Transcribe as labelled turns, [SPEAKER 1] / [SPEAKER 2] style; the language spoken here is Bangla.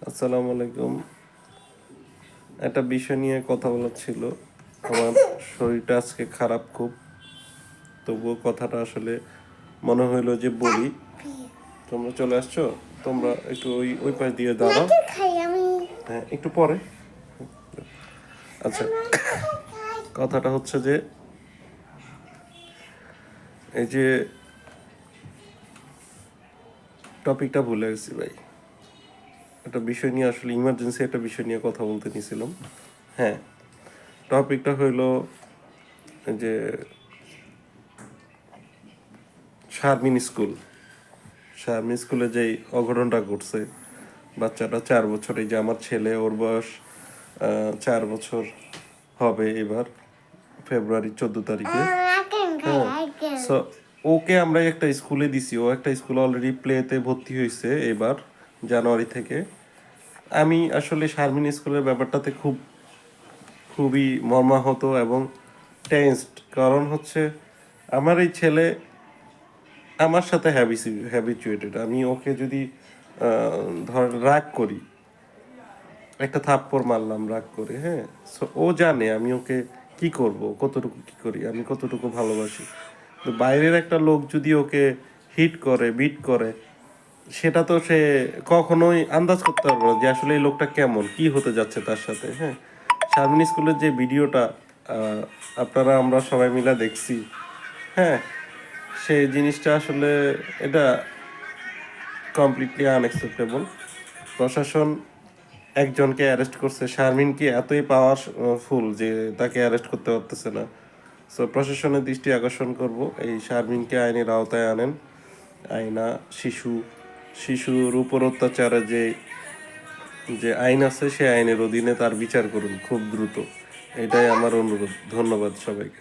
[SPEAKER 1] আসসালামু আলাইকুম। একটা বিষয় নিয়ে কথা বলার ছিল। আমার শরীরটা আজকে খারাপ খুব, তবুও কথাটা আসলে মনে হইলো যে বলি। তোমরা চলে আসছো, তোমরা একটু ওই ওই পাশ দিয়ে দাঁড়াও। হ্যাঁ, একটু পরে। আচ্ছা, কথাটা হচ্ছে যে এই যে টপিকটা ভুলে গেছি ভাই। একটা বিষয় নিয়ে আসলে ইমার্জেন্সি একটা বিষয় নিয়ে কথা বলতে নিয়েছিলাম। হ্যাঁ, টপিকটা হইলো যে শারমিন স্কুলে যেই অঘটনটা ঘটছে। বাচ্চাটা 4 বছর, এই যে আমার ছেলে, ওর বয়স 4 বছর হবে এবার ফেব্রুয়ারি 14 তারিখে। হ্যাঁ, সো ওকে আমরা একটা স্কুলে দিছি, ও একটা স্কুলে অলরেডি প্লেতে ভর্তি হয়েছে এবার জানুয়ারি থেকে। আমি আসলে শারমিন স্কুলের ব্যাপারটাতে খুবই মর্মাহত এবং টেন্সড, কারণ হচ্ছে আমার এই ছেলে আমার সাথে হ্যাবিচুয়েটেড। আমি ওকে যদি ধর রাগ করি, একটা থাপ্পড় মারলাম রাগ করে, হ্যাঁ, সো ও জানে আমি ওকে কি করব, কতটুকু কি করি, আমি কতটুকু ভালোবাসি। তো বাইরের একটা লোক যদি ওকে হিট করে, বিট করে, সেটা তো সে কখনোই আন্দাজ করতে পারবে না যে আসলে এই লোকটা কেমন, কি হতে যাচ্ছে তার সাথে। হ্যাঁ, শারমিন স্কুলের যে ভিডিওটা আপনারা আমরা সবাই মিলে দেখছি, হ্যাঁ, সেই জিনিসটা আসলে এটা কমপ্লিটলি আনএক্সেপ্টেবল। প্রশাসন একজনকে অ্যারেস্ট করছে, শারমিন কি এতই পাওয়ারফুল যে তাকে অ্যারেস্ট করতে পারতেছে না? সো প্রশাসনের দৃষ্টি আকর্ষণ করব, এই শারমিনকে আইনের আওতায় আনেন। আইনা শিশুর উপর অত্যাচারে যে যে আইন আছে, সে আইনের অধীনে তার বিচার করুন খুব দ্রুত। এটাই আমার অনুরোধ। ধন্যবাদ সবাইকে।